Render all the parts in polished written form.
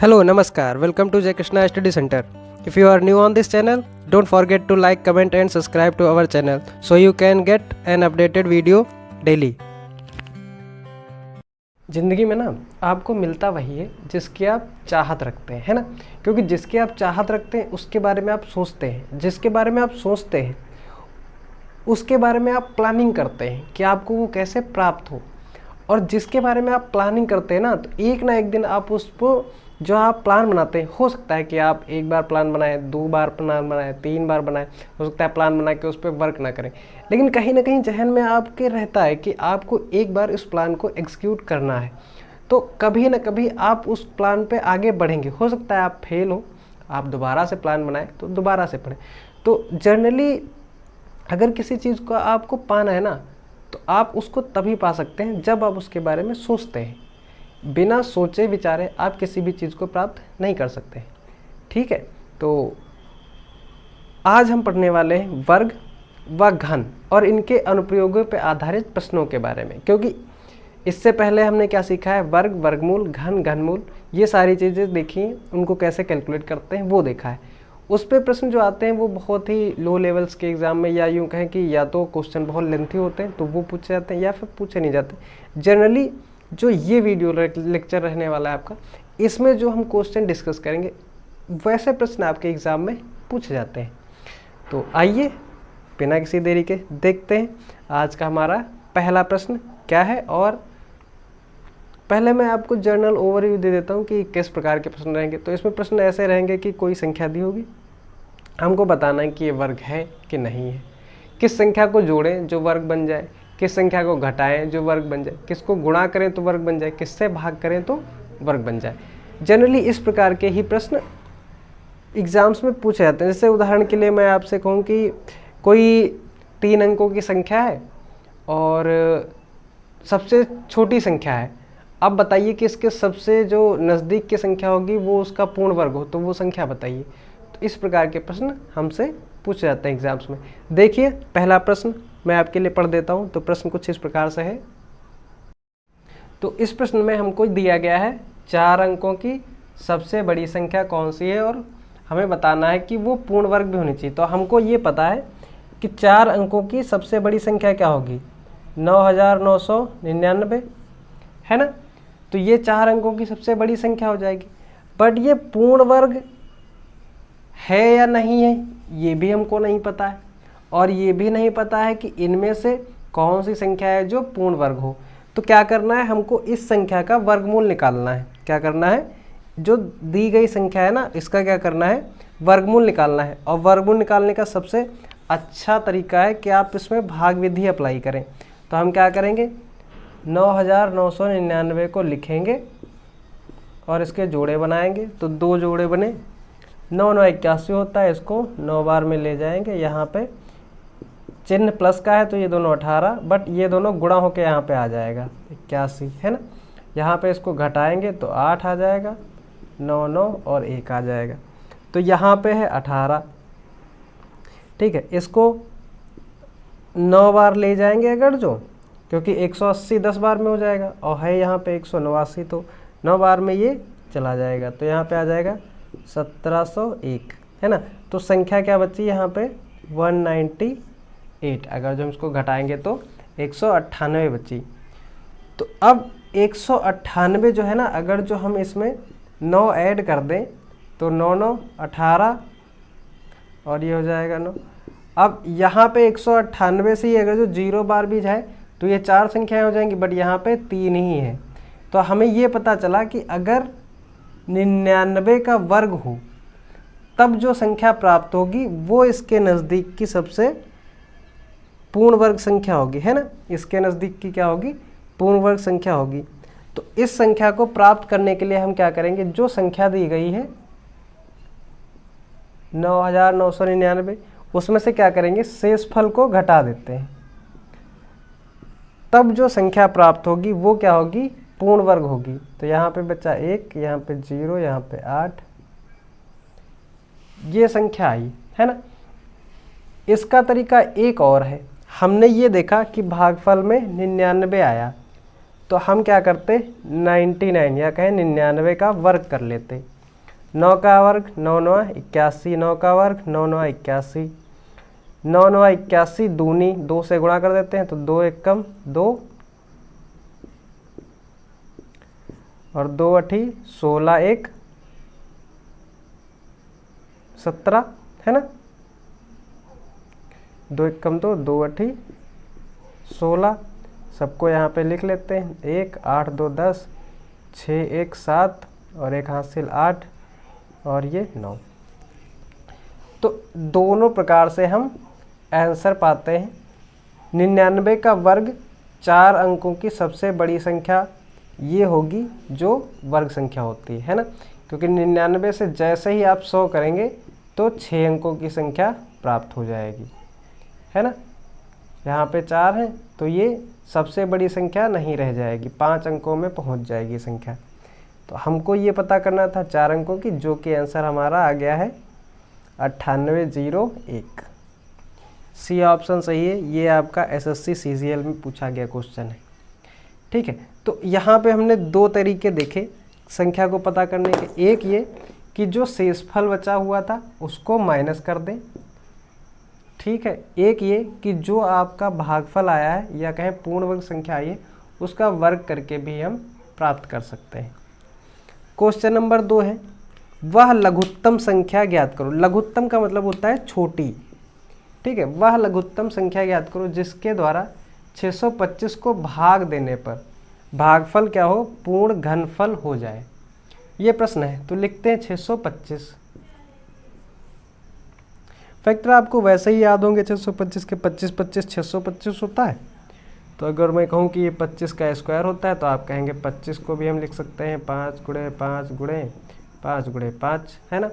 Hello, Namaskar. Welcome to Jai Krishna Study Center. If you are new on this channel, don't forget to like, comment and subscribe to our channel so you can get an updated video daily. ज़िंदगी में ना आपको मिलता वही है जिसकी आप चाहत रखते हैं, है ना। क्योंकि जिसकी आप चाहत रखते हैं उसके बारे में आप सोचते हैं, जिसके बारे में आप सोचते हैं उसके बारे में आप प्लानिंग करते हैं कि आपको वो कैसे प्राप्त हो। और जिसके बारे में आप प्लानिंग करते हैं ना एक दिन आप उसको जो आप प्लान बनाते हैं, हो सकता है कि आप एक बार प्लान बनाएं, 2 बार प्लान बनाएं, 3 बार बनाएं, हो सकता है प्लान बना के उस पर वर्क ना करें, लेकिन कहीं ना कहीं जहन में आपके रहता है कि आपको एक बार इस प्लान को एग्जीक्यूट करना है। तो कभी ना कभी आप उस प्लान पे आगे बढ़ेंगे। हो सकता है आप फेल हो, आप दोबारा से प्लान बनाएं तो दोबारा से पढ़ें। तो जनरली अगर किसी चीज़ को आपको पाना है ना, तो आप उसको तभी पा सकते हैं जब आप उसके बारे में सोचते हैं। बिना सोचे विचारे आप किसी भी चीज़ को प्राप्त नहीं कर सकते, ठीक है। तो आज हम पढ़ने वाले हैं वर्ग व घन और इनके अनुप्रयोगों पर आधारित प्रश्नों के बारे में। क्योंकि इससे पहले हमने क्या सीखा है, वर्ग, वर्गमूल, घन, घनमूल, ये सारी चीज़ें देखी हैं, उनको कैसे कैलकुलेट करते हैं वो देखा है। उस पे प्रश्न जो आते हैं वो बहुत ही लो लेवल्स के एग्ज़ाम में, या यूँ कहें कि या तो क्वेश्चन बहुत लेंथी होते हैं तो वो पूछे जाते हैं, या फिर पूछे नहीं जाते। जनरली जो ये वीडियो लेक्चर रहने वाला है आपका, इसमें जो हम क्वेश्चन डिस्कस करेंगे वैसे प्रश्न आपके एग्ज़ाम में पूछे जाते हैं। तो आइए बिना किसी देरी के देखते हैं आज का हमारा पहला प्रश्न क्या है। और पहले मैं आपको जनरल ओवरव्यू दे देता हूँ कि किस प्रकार के प्रश्न रहेंगे। तो इसमें प्रश्न ऐसे रहेंगे कि कोई संख्या दी होगी, हमको बताना है कि ये वर्ग है कि नहीं है, किस संख्या को जोड़ें जो वर्ग बन जाए, किस संख्या को घटाएं जो वर्ग बन जाए, किसको गुणा करें तो वर्ग बन जाए, किससे भाग करें तो वर्ग बन जाए। जनरली इस प्रकार के ही प्रश्न एग्जाम्स में पूछे जाते हैं। जैसे उदाहरण के लिए मैं आपसे कहूँ कि कोई 3 अंकों की संख्या है और सबसे छोटी संख्या है, अब बताइए कि इसके सबसे जो नज़दीक की संख्या होगी वो उसका पूर्ण वर्ग हो, तो वो संख्या बताइए। तो इस प्रकार के प्रश्न हमसे पूछे जाते हैं एग्जाम्स में। देखिए पहला प्रश्न मैं आपके लिए पढ़ देता हूँ। तो प्रश्न कुछ इस प्रकार से है। तो इस प्रश्न में हमको दिया गया है 4 अंकों की सबसे बड़ी संख्या कौन सी है और हमें बताना है कि वो पूर्ण वर्ग भी होनी चाहिए। तो हमको ये पता है कि 4 अंकों की सबसे बड़ी संख्या क्या होगी, 9999, है ना। तो ये 4 अंकों की सबसे बड़ी संख्या हो जाएगी। बट ये पूर्ण वर्ग है या नहीं है ये भी हमको नहीं पता है, और ये भी नहीं पता है कि इनमें से कौन सी संख्या है जो पूर्ण वर्ग हो। तो क्या करना है, हमको इस संख्या का वर्गमूल निकालना है। क्या करना है, जो दी गई संख्या है ना, इसका क्या करना है, वर्गमूल निकालना है। और वर्गमूल निकालने का सबसे अच्छा तरीका है कि आप इसमें भाग विधि अप्लाई करें। तो हम क्या करेंगे, 9999 को लिखेंगे और इसके जोड़े बनाएंगे। तो 2 जोड़े बने, 9 9 81 होता है, इसको 9 बार में ले जाएंगे। यहाँ पे चिन्ह प्लस का है तो ये दोनों 18, बट ये दोनों गुणा होके यहाँ पे आ जाएगा 81, है ना। यहाँ पे इसको घटाएंगे तो 8 आ जाएगा, 9 9 और 1 आ जाएगा। तो यहाँ पे है 18, ठीक है। इसको 9 बार ले जाएंगे अगर जो, क्योंकि 180 10 बार में हो जाएगा, और है यहाँ पे 189, तो 9 बार में ये चला जाएगा। तो यहाँ पे आ जाएगा 1701, है ना। तो संख्या क्या बची यहाँ पे, 198। अगर जो हम इसको घटाएंगे तो 198 बची। तो अब 198 जो है ना, अगर जो हम इसमें 9 ऐड कर दें तो 9 9 18 और ये हो जाएगा 9। अब यहाँ पे 198 से ही अगर जो 0 बार भी जाए तो ये 4 संख्याएं हो जाएंगी, बट यहाँ पे 3 ही है। तो हमें ये पता चला कि अगर 99 का वर्ग हो तब जो संख्या प्राप्त होगी वो इसके नज़दीक की सबसे पूर्ण वर्ग संख्या होगी, है ना। इसके नज़दीक की क्या होगी, पूर्ण वर्ग संख्या होगी। तो इस संख्या को प्राप्त करने के लिए हम क्या करेंगे, जो संख्या दी गई है 9999, उसमें से क्या करेंगे, शेषफल को घटा देते हैं। तब जो संख्या प्राप्त होगी वो क्या होगी, पूर्ण वर्ग होगी। तो यहाँ पे बचा 1, यहाँ पे 0, यहाँ पे 8, ये संख्या आई, है ना। इसका तरीका एक और है। हमने ये देखा कि भागफल में 99 आया, तो हम क्या करते, 99 या कहें 99 का वर्ग कर लेते। 9 का वर्ग 9 9 81, 9 का वर्ग 9 9 81, 9 9 81 दूनी 2 से गुणा कर देते हैं तो 2 एकम 2 और 2 अठी 16 1 17 है ना, 2 एकम 2 2 अठी 16, सबको यहाँ पे लिख लेते हैं। 1 8 2 10, 6 1 7 और एक हासिल 8 और ये 9। तो दोनों प्रकार से हम आंसर पाते हैं। 99 का वर्ग 4 अंकों की सबसे बड़ी संख्या ये होगी जो वर्ग संख्या होती है ना, क्योंकि 99 से जैसे ही आप 100 करेंगे तो 6 अंकों की संख्या प्राप्त हो जाएगी, है ना। यहाँ पे 4 हैं तो ये सबसे बड़ी संख्या नहीं रह जाएगी, 5 अंकों में पहुँच जाएगी संख्या। तो हमको ये पता करना था 4 अंकों की, जो कि आंसर हमारा आ गया है 9801। सी ऑप्शन सही है, ये आपका एसएससी सीजीएल में पूछा गया क्वेश्चन है। ठीक है, तो यहाँ पे हमने 2 तरीके देखे संख्या को पता करने के। एक ये कि जो शेषफल बचा हुआ था उसको माइनस कर दें, ठीक है। एक ये कि जो आपका भागफल आया है या कहें पूर्ण वर्ग संख्या आई है उसका वर्ग करके भी हम प्राप्त कर सकते हैं। क्वेश्चन नंबर 2 है, वह लघुत्तम संख्या ज्ञात करो। लघुत्तम का मतलब होता है छोटी, ठीक है। वह लघुत्तम संख्या ज्ञात करो जिसके द्वारा 625 को भाग देने पर भागफल क्या हो, पूर्ण घनफल हो जाए। ये प्रश्न है, तो लिखते हैं 625। फैक्टर आपको वैसे ही याद होंगे 625 के, 25 25 625 होता है। तो अगर मैं कहूँ कि ये 25 का स्क्वायर होता है तो आप कहेंगे 25 को भी हम लिख सकते हैं 5 गुणे 5 गुणे 5 गुणे 5, है ना।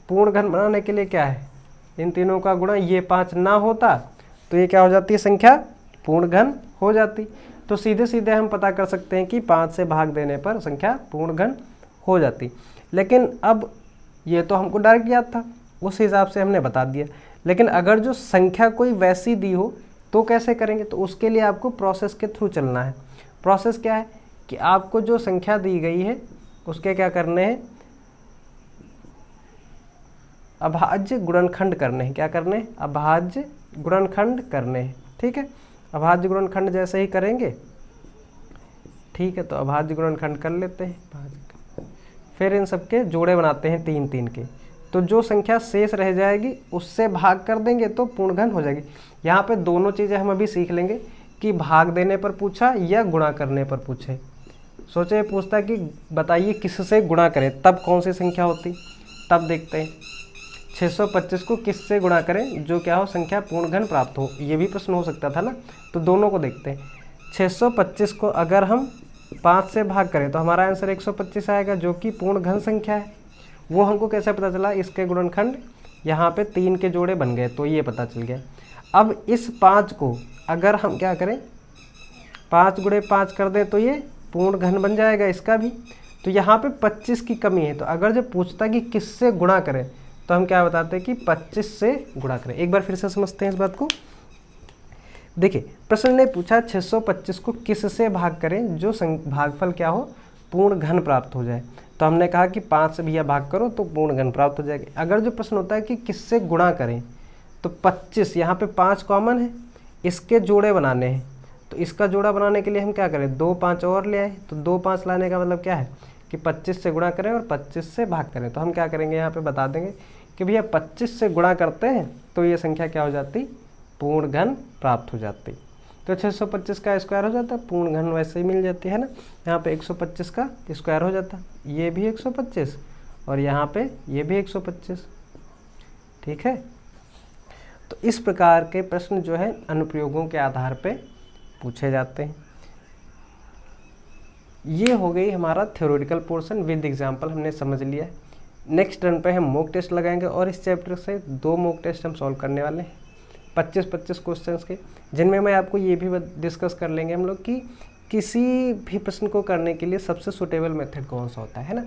पूर्ण घन बनाने के लिए क्या है, इन तीनों का गुणा, ये 5 ना होता तो ये क्या हो जाती है, संख्या पूर्ण घन हो जाती। तो सीधे सीधे हम पता कर सकते हैं कि 5 से भाग देने पर संख्या पूर्ण घन हो जाती। लेकिन अब ये तो हमको डायरेक्ट याद था, उस हिसाब से हमने बता दिया। लेकिन अगर जो संख्या कोई वैसी दी हो तो कैसे करेंगे, तो उसके लिए आपको प्रोसेस के थ्रू चलना है। प्रोसेस क्या है कि आपको जो संख्या दी गई है उसके क्या करने हैं, अभाज्य गुणनखंड करने हैं। क्या करने हैं, अभाज्य गुणनखंड करने हैं, ठीक है। अभाज्य गुणनखंड जैसे ही करेंगे, ठीक है, तो अभाज्य गुणनखंड कर लेते हैं। फिर इन सबके जोड़े बनाते हैं 3 3 के, तो जो संख्या शेष रह जाएगी उससे भाग कर देंगे तो पूर्ण घन हो जाएगी। यहाँ पे दोनों चीज़ें हम अभी सीख लेंगे कि भाग देने पर पूछा या गुणा करने पर पूछे। सोचे पूछता कि बताइए किससे गुणा करें तब कौन सी संख्या होती, तब देखते हैं 625 को किससे गुणा करें जो क्या हो, संख्या पूर्ण घन प्राप्त हो। ये भी प्रश्न हो सकता था ना, तो दोनों को देखते हैं। 625 को अगर हम 5 से भाग करें तो हमारा आंसर 125 आएगा, जो कि पूर्ण घन संख्या है। वो हमको कैसे पता चला, इसके गुणनखंड यहाँ पे 3 के जोड़े बन गए तो ये पता चल गया। अब इस 5 को अगर हम क्या करें, 5 गुणे 5 कर दें तो ये पूर्ण घन बन जाएगा इसका भी। तो यहाँ पे 25 की कमी है, तो अगर जब पूछता कि किससे गुणा करें तो हम क्या बताते हैं कि 25 से गुणा करें। एक बार फिर से समझते हैं इस बात को। देखिए प्रश्न ने पूछा 625 को किससे भाग करें जो भागफल क्या हो, पूर्ण घन प्राप्त हो जाए। तो हमने कहा कि 5 से भैया भाग करो तो पूर्ण घन प्राप्त हो जाएगा। अगर जो प्रश्न होता है कि किससे गुणा करें तो 25, यहाँ पे 5 कॉमन है, इसके जोड़े बनाने हैं। तो इसका जोड़ा बनाने के लिए हम क्या करें, 2 5 और ले आए। तो 2 5 लाने का मतलब क्या है कि 25 से गुणा करें और 25 से भाग करें। तो हम क्या करेंगे, यहाँ पे बता देंगे कि भैया 25 से गुणा करते हैं तो ये संख्या क्या हो जाती, पूर्ण घन प्राप्त हो जाती। तो 625 का स्क्वायर हो जाता, पूर्ण घन वैसे ही मिल जाती है ना। यहाँ पे 125 का स्क्वायर हो जाता, ये भी 125 और यहाँ पे ये भी 125, ठीक है। तो इस प्रकार के प्रश्न जो है अनुप्रयोगों के आधार पे पूछे जाते हैं। ये हो गई हमारा थ्योरेटिकल पोर्शन विद एग्जाम्पल, हमने समझ लिया। नेक्स्ट टर्न पे हम मॉक टेस्ट लगाएंगे और इस चैप्टर से 2 मॉक टेस्ट हम सॉल्व करने वाले हैं 25-25 क्वेश्चंस के, जिनमें मैं आपको ये भी डिस्कस कर लेंगे हम लोग कि किसी भी प्रश्न को करने के लिए सबसे सुटेबल मेथड कौन सा होता है ना।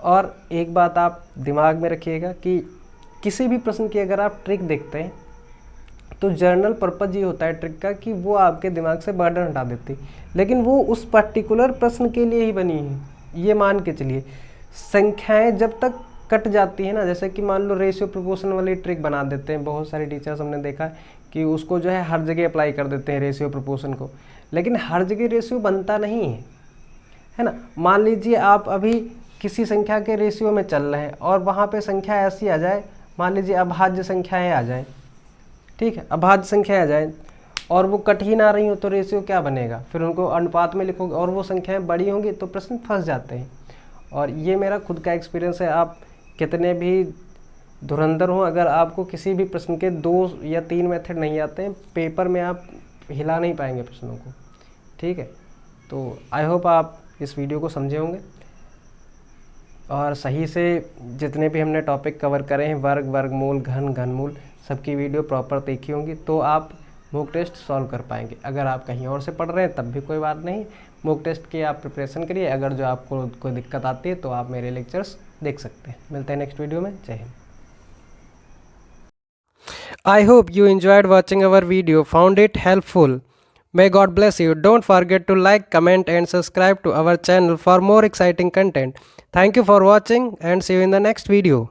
और एक बात आप दिमाग में रखिएगा कि किसी भी प्रश्न की अगर आप ट्रिक देखते हैं तो जर्नल पर्पज़ ये होता है ट्रिक का कि वो आपके दिमाग से बर्डन हटा देती, लेकिन वो उस पर्टिकुलर प्रश्न के लिए ही बनी है। ये मान के चलिए संख्याएं जब तक कट जाती है ना, जैसे कि मान लो रेशियो प्रोपोर्शन वाली ट्रिक बना देते हैं, बहुत सारे टीचर्स हमने देखा है कि उसको जो है हर जगह अप्लाई कर देते हैं रेशियो प्रोपोर्शन को, लेकिन हर जगह रेशियो बनता नहीं है ना। मान लीजिए आप अभी किसी संख्या के रेशियो में चल रहे हैं और वहाँ पे संख्या ऐसी आ जाए, मान लीजिए अभाज्य संख्याएं आ जाएं, ठीक है, अभाज्य संख्याएं आ जाएं और वो कट ही ना रही हो तो रेशियो क्या बनेगा, फिर उनको अनुपात में लिखोगे और वो संख्याएं बड़ी होंगी तो प्रश्न फंस जाते हैं। और ये मेरा खुद का एक्सपीरियंस है, आप कितने भी धुरंधर हों, अगर आपको किसी भी प्रश्न के 2 या 3 मेथड नहीं आते हैं, पेपर में आप हिला नहीं पाएंगे प्रश्नों को, ठीक है। तो आई होप आप इस वीडियो को समझे होंगे और सही से जितने भी हमने टॉपिक कवर करे हैं, वर्ग, वर्गमूल, घन, घनमूल, सबकी वीडियो प्रॉपर देखी होंगी तो आप मॉक टेस्ट सॉल्व कर पाएंगे। अगर आप कहीं और से पढ़ रहे हैं तब भी कोई बात नहीं, मॉक टेस्ट की आप प्रिपरेशन करिए। अगर जो आपको कोई दिक्कत आती है तो आप मेरे लेक्चर्स देख सकते हैं। मिलते हैं नेक्स्ट वीडियो में। जय Hind. I hope you enjoyed watching our video, found it helpful. May God bless you. Don't forget to like, comment and subscribe to our channel for more exciting content. Thank you for watching and see you in the next video.